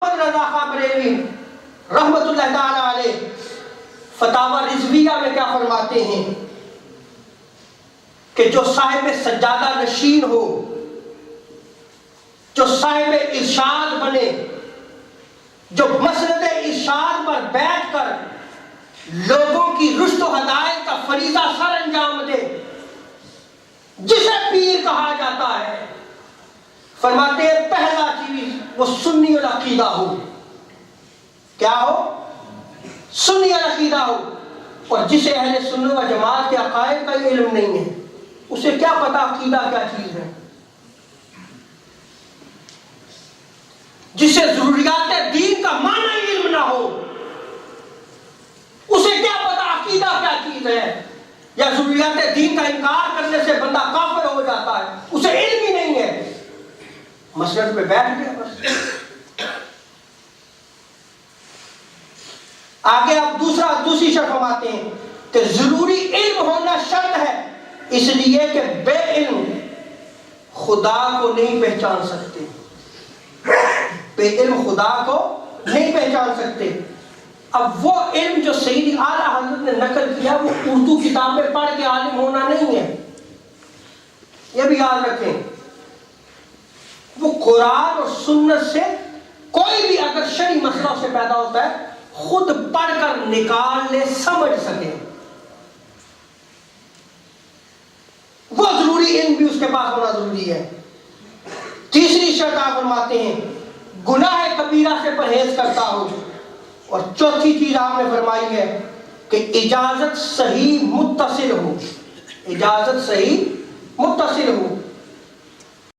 رضا خان بریلوی رحمت اللہ تعالی علیہ فتاوی رضویہ میں کیا فرماتے ہیں کہ جو صاحب سجادہ نشین ہو، جو صاحب ارشاد بنے، جو مسند ارشاد پر بیٹھ کر لوگوں کی رشد و ہدایت کا فریضہ سر انجام دے، جسے پیر کہا جاتا ہے، فرماتے ہیں پہلا چیز وہ سنی العقیدہ ہو۔ کیا ہو؟ سنی العقیدہ ہو۔ اور جسے اہل سنت و جماعت کے عقائد کا علم نہیں ہے، اسے کیا پتا عقیدہ کیا چیز ہے؟ جسے ضروریات دین کا معنی علم نہ ہو، اسے کیا پتا عقیدہ کیا چیز ہے؟ یا ضروریات دین کا انکار کرنے سے بندہ کافر ہو جاتا ہے، اسے علم ہی نہیں ہے، مسجد پہ بیٹھ گیا بس۔ آگے آپ دوسری شرط فرماتے ہیں کہ ضروری علم ہونا شرط ہے، اس لیے کہ بے علم خدا کو نہیں پہچان سکتے، بے علم خدا کو نہیں پہچان سکتے۔ اب وہ علم جو سید اعلیٰ حضرت نے نقل کیا وہ اردو کتابیں پڑھ کے عالم ہونا نہیں ہے، یہ بھی یاد رکھیں۔ وہ قرآن اور سنت سے کوئی بھی اگر شرعی مسئلہ سے پیدا ہوتا ہے خود پڑھ کر نکال لے، سمجھ سکے، وہ ضروری علم بھی اس کے پاس ہونا ضروری ہے۔ تیسری شرط آپ فرماتے ہیں گناہ کبیرہ سے پرہیز کرتا ہو، اور چوتھی چیز آپ نے فرمائی ہے کہ اجازت صحیح متصل ہو، اجازت صحیح متصل ہو۔